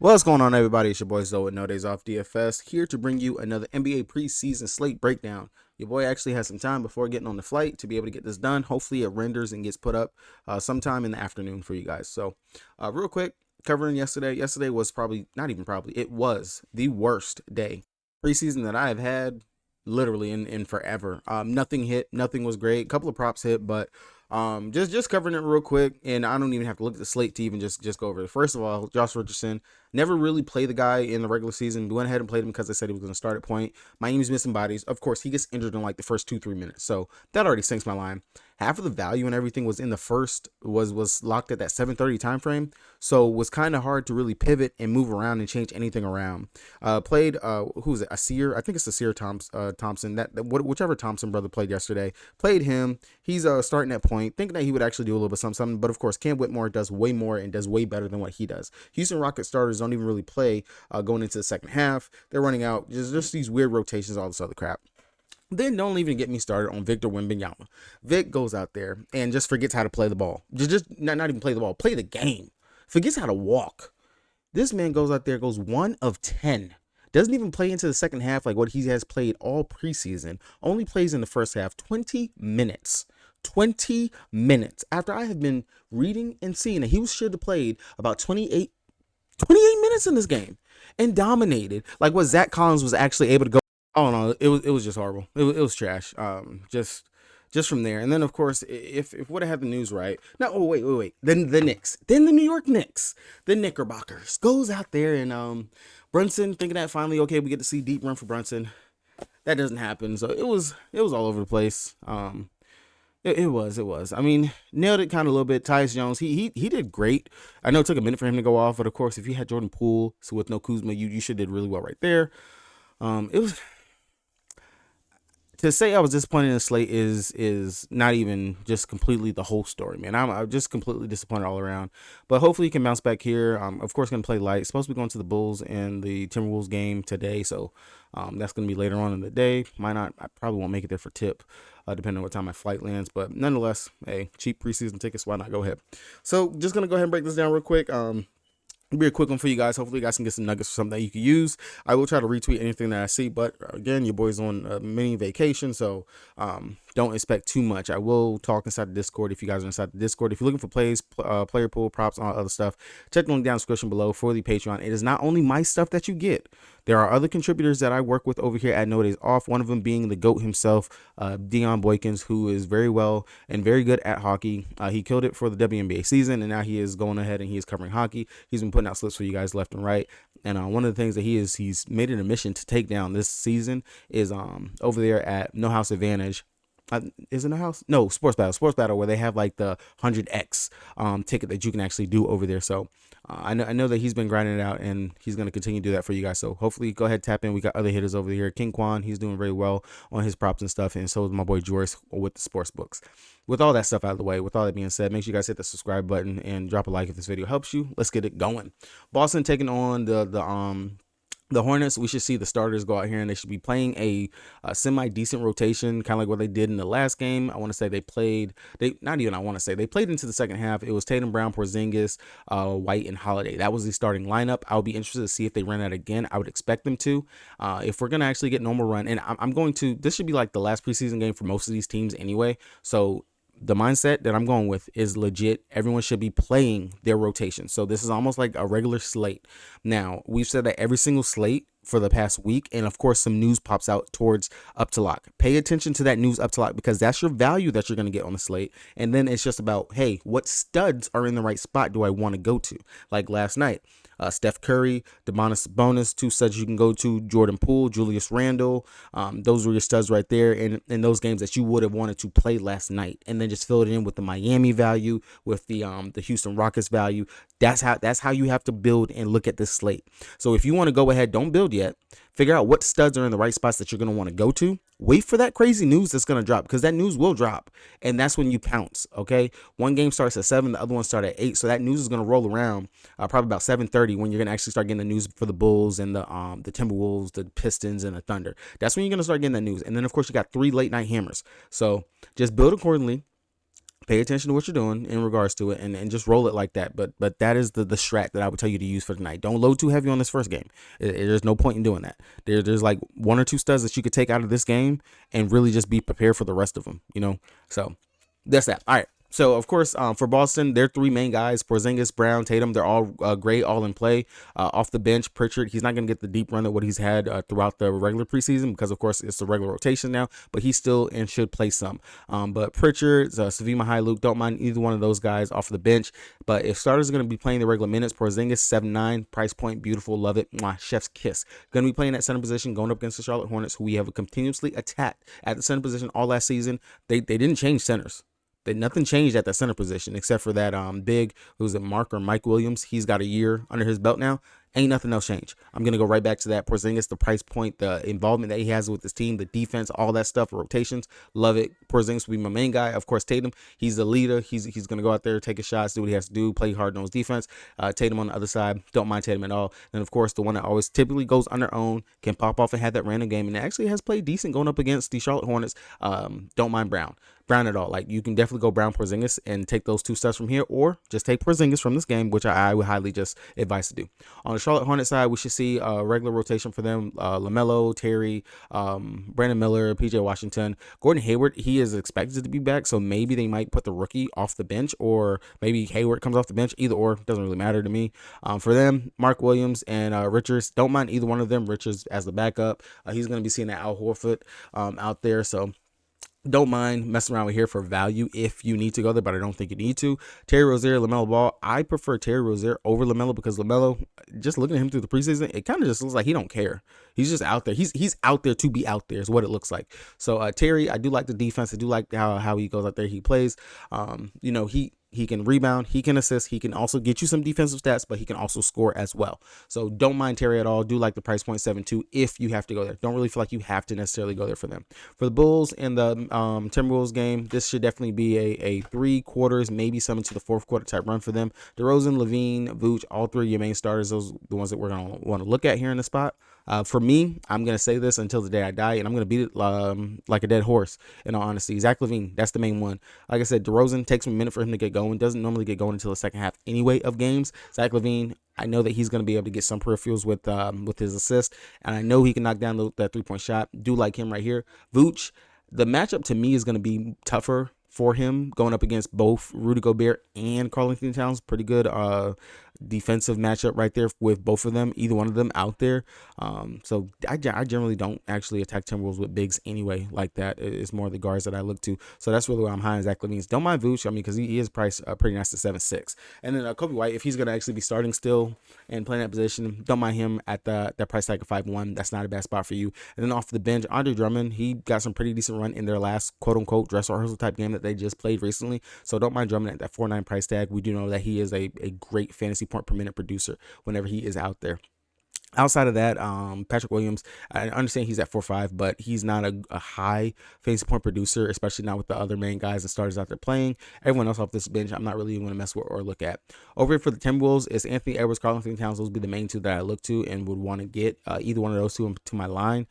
What's going on, everybody? It's your boy Zoe with No Days Off DFS, here to bring you another NBA preseason slate breakdown. Your boy actually has some time before getting on the flight to be able to get this done. Hopefully it renders and gets put up sometime in the afternoon for you guys. So real quick, covering yesterday. Yesterday was probably, not even probably, it was the worst day preseason that I have had literally in forever. Nothing hit, nothing was great. A couple of props hit, but just covering it real quick, and I don't even have to look at the slate to even just go over it. First of all, Josh Richardson, never really played the guy in the regular season. We went ahead and played him because they said he was going to start at point. Miami's missing bodies. Of course, he gets injured in like the first 2-3 minutes, so that already sinks my line. Half of the value and everything was in the first, was locked at that 7:30 time frame, so it was kind of hard to really pivot and move around and change anything around. Played who is it? Asir, I think it's Asir Thompson. Whichever Thompson brother played yesterday. Played him. He's starting at point, thinking that he would actually do a little bit something. But of course, Cam Whitmore does way more and does way better than what he does. Houston Rockets starters don't even really play going into the second half. They're running out just these weird rotations, all this other crap. Then don't even get me started on Victor Wembanyama. Vic goes out there and just forgets how to play the ball. Just not even play the ball, play the game. Forgets how to walk. This man goes out there, goes 1 of 10. Doesn't even play into the second half like what he has played all preseason. Only plays in the first half. 20 minutes. 20 minutes. After I have been reading and seeing that he should have played about 28 minutes in this game and dominated like what Zach Collins was actually able to go. Oh no, it was just horrible. It was trash. Just from there, and then of course, if would have had the news right. No, oh wait. Then the Knicks, then the New York Knicks, the Knickerbockers goes out there and Brunson thinking that finally okay we get to see deep run for Brunson. That doesn't happen. So it was all over the place. It was. I mean, nailed it kind of a little bit. Tyus Jones, he did great. I know it took a minute for him to go off, but of course, if you had Jordan Poole, so with no Kuzma, you should did really well right there. It was. To say I was disappointed in the slate is not even just completely the whole story, man. I'm just completely disappointed all around. But hopefully you can bounce back here. Of course, going to play light. Supposed to be going to the Bulls and the Timberwolves game today, so that's going to be later on in the day. Might not. I probably won't make it there for tip, depending on what time my flight lands. But nonetheless, hey, cheap preseason tickets. Why not go ahead? So just gonna go ahead and break this down real quick. It'll be a quick one for you guys. Hopefully you guys can get some nuggets or something that you can use. I will try to retweet anything that I see, but again, your boy's on a mini vacation, so don't expect too much. I will talk inside the Discord if you guys are inside the Discord. If you're looking for plays, player pool, props, all other stuff, check the link down in the description below for the Patreon. It is not only my stuff that you get. There are other contributors that I work with over here at No Days Off, one of them being the GOAT himself, Dion Boykins, who is very well and very good at hockey. He killed it for the WNBA season, and now he is going ahead and he is covering hockey. He's been putting out slips for you guys left and right. And one of the things that he's made it a mission to take down this season is over there at No House Advantage. Is it No House? No, Sports Battle, where they have like the 100x ticket that you can actually do over there. So I know that he's been grinding it out, and he's going to continue to do that for you guys. So hopefully go ahead, tap in. We got other hitters over here. King Kwan, he's doing very well on his props and stuff, and so is my boy Joris with the sports books. With all that stuff out of the way, with all that being said, make sure you guys hit the subscribe button and drop a like if this video helps you. Let's get it going. Boston taking on the Hornets. We should see the starters go out here and they should be playing a semi-decent rotation, kind of like what they did in the last game. I want to say they played into the second half. It was Tatum, Brown, Porzingis, White, and Holiday. That was the starting lineup. I'll be interested to see if they run that again. I would expect them to. If we're going to actually get normal run, and this should be like the last preseason game for most of these teams anyway. So the mindset that I'm going with is legit. Everyone should be playing their rotation. So this is almost like a regular slate. Now, we've said that every single slate for the past week, and of course some news pops out towards up to lock. Pay attention to that news up to lock, because that's your value that you're going to get on the slate. And then it's just about, hey, what studs are in the right spot do I want to go to? Like last night, Steph Curry, Domantas Sabonis, two studs you can go to, Jordan Poole, Julius Randle. Those were your studs right there in those games that you would have wanted to play last night. And then just fill it in with the Miami value, with the Houston Rockets value. That's how you have to build and look at this slate. So if you want to go ahead, don't build yet. Figure out what studs are in the right spots that you're going to want to go to. Wait for that crazy news that's going to drop, because that news will drop, and that's when you pounce. Okay, one game starts at 7, the other one starts at 8, so that news is going to roll around probably about 7:30 when you're going to actually start getting the news for the Bulls and the Timberwolves, the Pistons, and the Thunder. That's when you're going to start getting that news. And then of course you got 3 late night hammers. So just build accordingly. pay attention to what you're doing in regards to it, and just roll it like that. But that is the strat that I would tell you to use for tonight. Don't load too heavy on this first game. There's no point in doing that. There's like 1 or 2 studs that you could take out of this game and really just be prepared for the rest of them, So that's that. All right. So, of course, for Boston, their 3 main guys, Porzingis, Brown, Tatum, they're all great, all in play. Off the bench, Pritchard, he's not going to get the deep run of what he's had throughout the regular preseason because, of course, it's the regular rotation now, but he still and should play some. But Pritchard, Savima Luke, don't mind either one of those guys off the bench. But if starters are going to be playing the regular minutes, Porzingis, 7'9", price point, beautiful, love it, mwah, chef's kiss. Going to be playing at center position, going up against the Charlotte Hornets, who we have continuously attacked at the center position all last season. They didn't change centers. Nothing changed at that center position except for that big, who's it, Mike Williams. He's got a year under his belt now. Ain't nothing else changed. I'm going to go right back to that. Porzingis, the price point, the involvement that he has with his team, the defense, all that stuff, rotations, love it. Porzingis will be my main guy. Of course, Tatum, he's the leader. He's going to go out there, take his shots, do what he has to do, play hard-nosed defense. Tatum on the other side, don't mind Tatum at all. And, of course, the one that always typically goes under own, can pop off and have that random game, and actually has played decent going up against the Charlotte Hornets. Don't mind Brown at all. Like, you can definitely go Brown, Porzingis and take those 2 steps from here, or just take Porzingis from this game, which I would highly just advise to do. On the Charlotte Hornets side, we should see a regular rotation for them. LaMelo, Terry, Brandon Miller, PJ Washington, Gordon Hayward. He is expected to be back, so maybe they might put the rookie off the bench, or maybe Hayward comes off the bench. Either or, doesn't really matter to me. For them, Mark Williams and Richards, don't mind either one of them. Richards as the backup. He's going to be seeing that Al Horford out there, so don't mind messing around with here for value if you need to go there, but I don't think you need to. Terry Rozier, LaMelo Ball. I prefer Terry Rozier over LaMelo because LaMelo, just looking at him through the preseason, it kind of just looks like he don't care. He's just out there. He's out there to be out there is what it looks like. So Terry, I do like the defense. I do like how he goes out there. He plays. He can rebound, he can assist, he can also get you some defensive stats, but he can also score as well. So don't mind Terry at all. Do like the price point 7.2 if you have to go there. Don't really feel like you have to necessarily go there for them. For the Bulls and the Timberwolves game, this should definitely be a 3 quarters, maybe some into the 4th quarter type run for them. DeRozan, Levine, Vooch, all 3 your main starters. Those are the ones that we're going to want to look at here in the spot. For me, I'm going to say this until the day I die, and I'm going to beat it like a dead horse, in all honesty. Zach LaVine, that's the main one. Like I said, DeRozan takes a minute for him to get going. Doesn't normally get going until the second half anyway of games. Zach LaVine, I know that he's going to be able to get some peripherals with his assist, and I know he can knock down that 3-point shot. Do like him right here. Vooch, the matchup to me is going to be tougher for him going up against both Rudy Gobert and Karl-Anthony Towns. Pretty good defensive matchup right there with both of them, either one of them out there. So I generally don't actually attack Timberwolves with bigs anyway like that. It's more the guards that I look to. So that's really why I'm high on Zach LaVine. Don't mind Vooch, because he is priced pretty nice to 7.6. And then Kobe White, if he's going to actually be starting still and playing that position, don't mind him at that price tag of 5.1. That's not a bad spot for you. And then off the bench, Andre Drummond, he got some pretty decent run in their last quote-unquote dress rehearsal type game that they just played recently. So don't mind Drummond at that 4.9 price tag. We do know that he is a great fantasy point per minute producer whenever he is out there. Outside of that, Patrick Williams, I understand he's at 4.5, but he's not a high fantasy point producer, especially not with the other main guys and starters out there playing. Everyone else off this bench, I'm not really going to mess with or look at. Over here for the Timberwolves, it's Anthony Edwards, Karl-Anthony Towns. Those would be the main 2 that I look to and would want to get either one of those 2 to my line.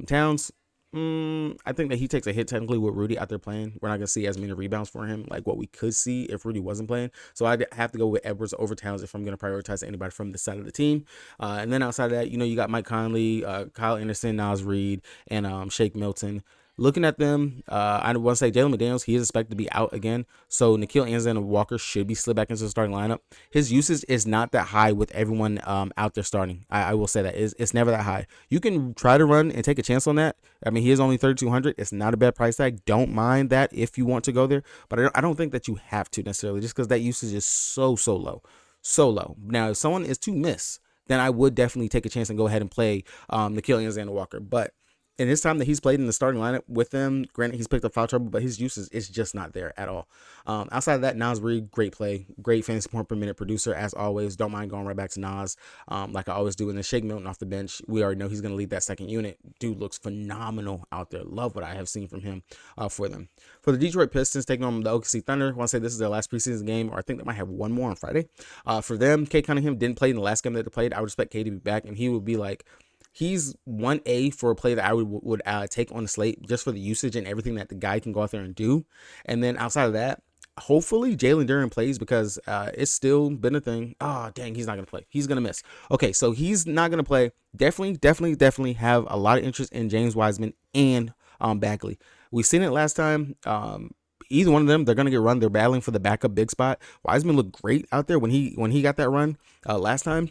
Towns, I think that he takes a hit technically with Rudy out there playing. We're not going to see as many rebounds for him like what we could see if Rudy wasn't playing. So I have to go with Edwards over Towns if I'm going to prioritize anybody from the side of the team. And then outside of that, you got Mike Conley, Kyle Anderson, Naz Reid, and Shake Milton. Looking at them, I want to say Jalen McDaniels, he is expected to be out again. So Nickeil Alexander-Walker should be slid back into the starting lineup. His usage is not that high with everyone out there starting. I will say that. It's never that high. You can try to run and take a chance on that. He is only 3,200. It's not a bad price tag. Don't mind that if you want to go there. But I don't think that you have to necessarily, just because that usage is so low. So low. Now, if someone is to miss, then I would definitely take a chance and go ahead and play Nickeil Alexander-Walker. But in his time that he's played in the starting lineup with them, granted he's picked up foul trouble, but his usage is just not there at all. Outside of that, Naz Reid, great play, great fantasy point per minute producer as always. Don't mind going right back to Naz, like I always do. And then Shake Milton off the bench, we already know he's going to lead that second unit. Dude looks phenomenal out there. Love what I have seen from him for them. For the Detroit Pistons taking on the OKC Thunder, I want to say this is their last preseason game, or I think they might have one more on Friday. For them, Kate Cunningham didn't play in the last game that they played. I would expect Kate to be back, and he would be like, he's 1A for a play that I would take on the slate just for the usage and everything that the guy can go out there and do. And then outside of that, hopefully Jalen Duren plays, because it's still been a thing. Oh, dang, he's not going to play. He's going to miss. Okay, so he's not going to play. Definitely have a lot of interest in James Wiseman and Bagley. We've seen it last time. Either one of them, they're going to get run. They're battling for the backup big spot. Wiseman looked great out there when he got that run last time.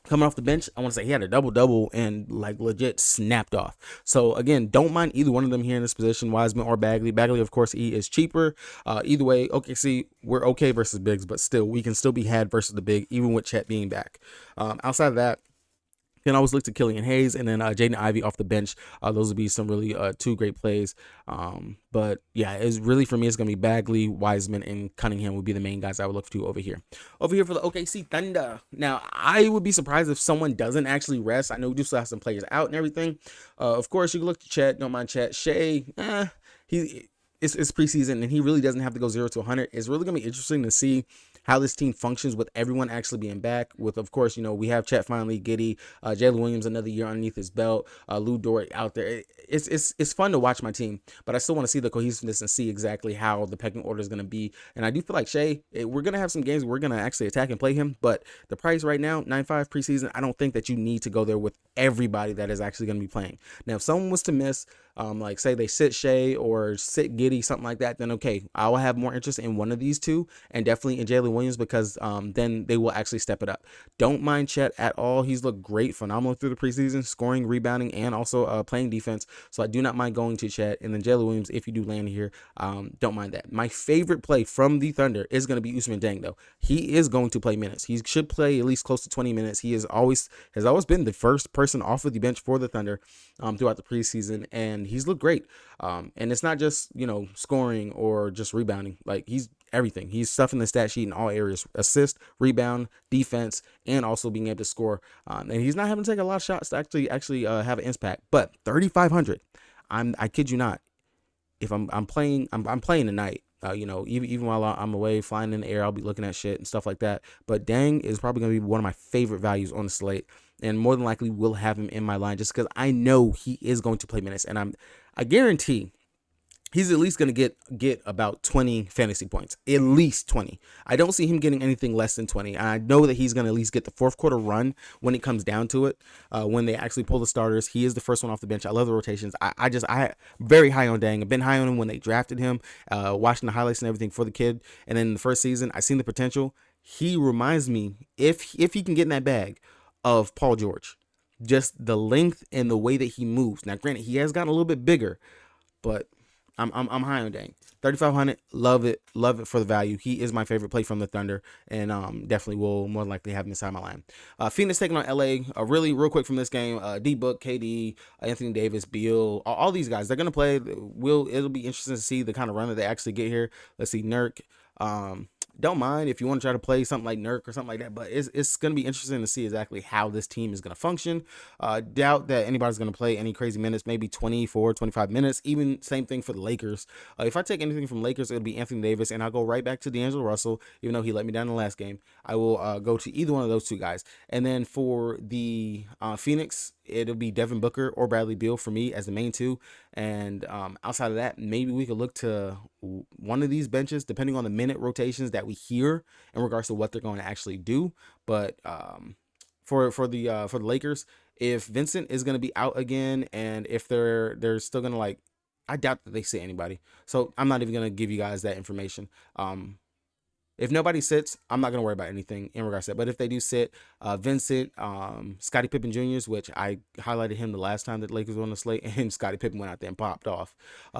Coming off the bench, I want to say he had a double-double and like legit snapped off. So again, don't mind either one of them here in this position, Wiseman or Bagley. Bagley, of course, he is cheaper. Either way, OKC, we're okay versus bigs, but still, we can still be had versus the big, even with Chet being back. Outside of that, can always look to Killian Hayes and then Jaden Ivey off the bench. Those would be some really two great plays. But yeah, it's really, for me, it's going to be Bagley, Wiseman, and Cunningham would be the main guys I would look to over here. Over here for the OKC Thunder. Now, I would be surprised if someone doesn't actually rest. I know we do still have some players out and everything. Of course, you can look to Chet. Don't mind Chet. Shea, it's preseason, and he really doesn't have to go 0 to 100. It's really going to be interesting to see how this team functions with everyone actually being back. With, of course, we have Chet finally, Giddey, Jalen Williams another year underneath his belt, Lou Dort out there. It's fun to watch my team, but I still want to see the cohesiveness and see exactly how the pecking order is going to be. And I do feel like Shea, we're going to have some games where we're going to actually attack and play him, but the price right now, 9.5 preseason, I don't think that you need to go there with everybody that is actually going to be playing. Now, if someone was to miss, like say they sit Shea or sit Giddey, something like that, then okay, I will have more interest in one of these two, and definitely in Jalen Williams, because then they will actually step it up. Don't mind Chet at all. He's looked great, phenomenal through the preseason, scoring, rebounding, and also playing defense. So I do not mind going to Chet. And then Jalen Williams, if you do land here, don't mind that. My favorite play from the Thunder is going to be Ousmane Deng, though. He is going to play minutes. He should play at least close to 20 minutes. He has always been the first person off of the bench for the Thunder throughout the preseason, and he's looked great. And it's not just, scoring or just rebounding. Like, he's everything. He's stuffing the stat sheet in all areas: assist, rebound, defense, and also being able to score. And he's not having to take a lot of shots to actually have an impact. But 3,500, I kid you not. If I'm playing tonight. Even while I'm away flying in the air, I'll be looking at shit and stuff like that. But Deng is probably going to be one of my favorite values on the slate, and more than likely will have him in my line just because I know he is going to play minutes, and I guarantee he's at least going to get about 20 fantasy points, at least 20. I don't see him getting anything less than 20. And I know that he's going to at least get the fourth quarter run when it comes down to it. When they actually pull the starters, he is the first one off the bench. I love the rotations. I very high on Deng. I've been high on him when they drafted him, watching the highlights and everything for the kid. And then in the first season, I seen the potential. He reminds me, if he can get in that bag, of Paul George. Just the length and the way that he moves. Now, granted, he has gotten a little bit bigger, but I'm high on Deng. 3,500, love it for the value. He is my favorite play from the Thunder, and definitely will more than likely have him inside my line. Phoenix taking on LA. Really real quick from this game, D-Book, KD, Anthony Davis, Beal, all these guys, they're gonna play. It'll be interesting to see the kind of run that they actually get here. Let's see, Nurk. Don't mind if you want to try to play something like Nurk or something like that, but it's going to be interesting to see exactly how this team is going to function. Doubt that anybody's going to play any crazy minutes, maybe 24, 25 minutes. Even same thing for the Lakers. If I take anything from Lakers, it'll be Anthony Davis, and I'll go right back to D'Angelo Russell, even though he let me down in the last game. I will go to either one of those two guys. And then for the Phoenix, it'll be Devin Booker or Bradley Beal for me as the main two. And outside of that, maybe we could look to one of these benches, depending on the minute rotations that we hear in regards to what they're going to actually do. But for the Lakers, if Vincent is going to be out again, and if they're still going to, I doubt that they sit anybody. So I'm not even going to give you guys that information. If nobody sits, I'm not going to worry about anything in regards to that. But if they do sit, Vincent, Scottie Pippen Jr.'s, which I highlighted him the last time that the Lakers were on the slate, and Scottie Pippen went out there and popped off.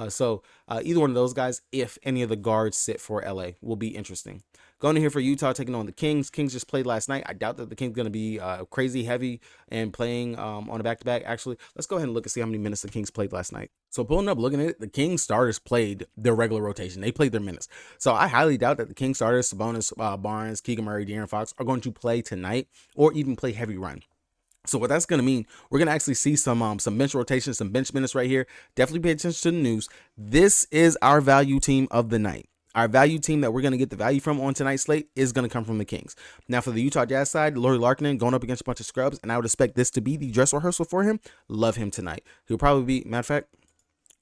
So either one of those guys, if any of the guards sit for LA, will be interesting. Going in here for Utah, taking on the Kings. Kings just played last night. I doubt that the Kings going to be crazy heavy and playing on a back-to-back. Actually, let's go ahead and look and see how many minutes the Kings played last night. So pulling up, looking at it, the Kings starters played their regular rotation. They played their minutes. So I highly doubt that the Kings starters, Sabonis, Barnes, Keegan Murray, De'Aaron Fox, are going to play tonight or even play heavy run. So what that's going to mean, we're going to actually see some bench rotation, some bench minutes right here. Definitely pay attention to the news. This is our value team of the night. Our value team that we're going to get the value from on tonight's slate is going to come from the Kings. Now, for the Utah Jazz side, Lauri Markkanen going up against a bunch of scrubs, and I would expect this to be the dress rehearsal for him. Love him tonight. He'll probably be, matter of fact,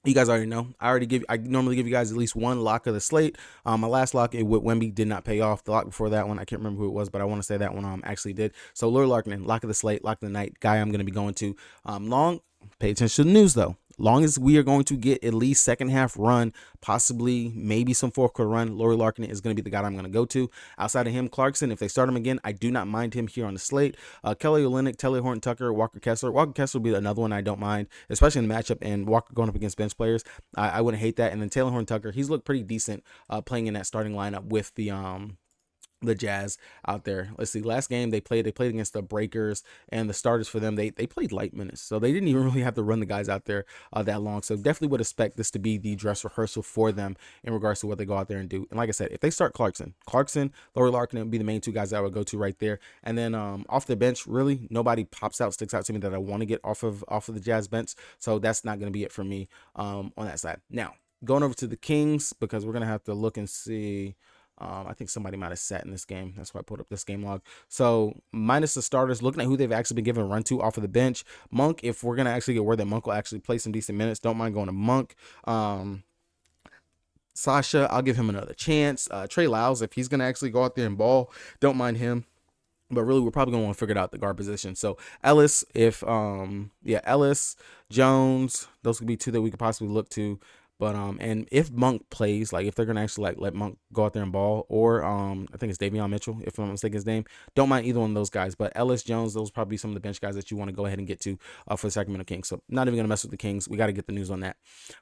You guys already know. I normally give you guys at least one lock of the slate. My last lock with Wemby did not pay off. The lock before that one, I can't remember who it was, but I want to say that one actually did. So Lauri Markkanen, lock of the slate, lock of the night, guy I'm going to be going to. Long, pay attention to the news though. Long as we are going to get at least second half run, possibly maybe some fourth quarter run, Lauri Markkanen is going to be the guy I'm going to go to. Outside of him, Clarkson, if they start him again, I do not mind him here on the slate. Kelly Olynyk, Taylor Horton Tucker, Walker Kessler. Walker Kessler will be another one I don't mind, especially in the matchup and Walker going up against bench players. I wouldn't hate that. And then Taylor Horton Tucker, he's looked pretty decent playing in that starting lineup with the Jazz out there. Let's see. Last game they played against the Breakers, and the starters for them they played light minutes, so they didn't even really have to run the guys out there that long. So definitely would expect this to be the dress rehearsal for them in regards to what they go out there and do. And like I said, if they start Clarkson, Lauri Markkanen would be the main two guys that I would go to right there. And then off the bench, really nobody sticks out to me that I want to get off of the Jazz bench. So that's not going to be it for me on that side. Now going over to the Kings, because we're gonna have to look and see. I think somebody might have sat in this game. That's why I put up this game log. So minus the starters, looking at who they've actually been given a run to off of the bench. Monk, if we're going to actually get word that Monk will actually play some decent minutes, don't mind going to Monk. Sasha, I'll give him another chance. Trey Lyles, if he's going to actually go out there and ball, don't mind him. But really, we're probably going to want to figure out the guard position. So Ellis, Ellis, Jones, those could be two that we could possibly look to. But and if Monk plays, like if they're gonna actually like let Monk go out there and ball, or I think it's Davion Mitchell, if I'm not mistaken his name, don't mind either one of those guys. But Ellis, Jones, those probably some of the bench guys that you want to go ahead and get to for the Sacramento Kings. So not even gonna mess with the Kings. We got to get the news on that.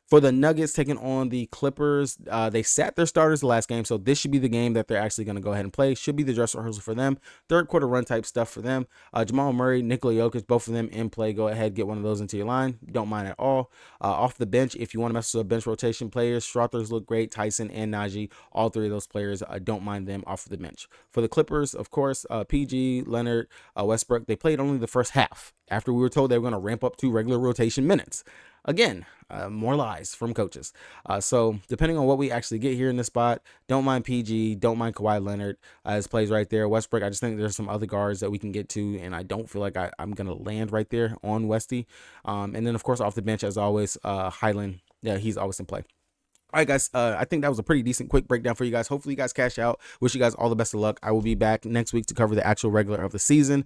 For the Nuggets taking on the Clippers, they sat their starters the last game, so this should be the game that they're actually gonna go ahead and play. Should be the dress rehearsal for them. Third quarter run type stuff for them. Jamal Murray, Nikola Jokic, both of them in play. Go ahead, get one of those into your line. Don't mind at all. Off the bench, if you want to mess with bench rotation players, Schroeder's look great. Tyson and Najee, all three of those players, I don't mind them off of the bench. For the Clippers, of course, PG, Leonard, Westbrook, they played only the first half after we were told they were going to ramp up to regular rotation minutes. Again, more lies from coaches. So depending on what we actually get here in this spot, don't mind PG, don't mind Kawhi Leonard as plays right there. Westbrook, I just think there's some other guards that we can get to, and I don't feel like I'm going to land right there on Westy. And then, of course, off the bench, as always, Highland, yeah, he's always in play. All right, guys, I think that was a pretty decent quick breakdown for you guys. Hopefully you guys cash out. Wish you guys all the best of luck. I will be back next week to cover the actual regular of the season.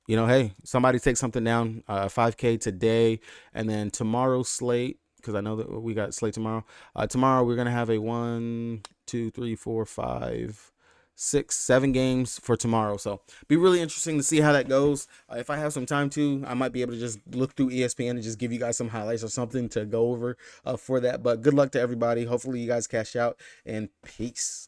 Hey, somebody take something down, 5K today, and then tomorrow's slate, because I know that we got slate tomorrow. Tomorrow we're going to have a 1, 2, 3, 4, 5, 6, 7 games for tomorrow. So be really interesting to see how that goes. If I have some time to, I might be able to just look through ESPN and just give you guys some highlights or something to go over for that. But good luck to everybody. Hopefully you guys cash out, and peace.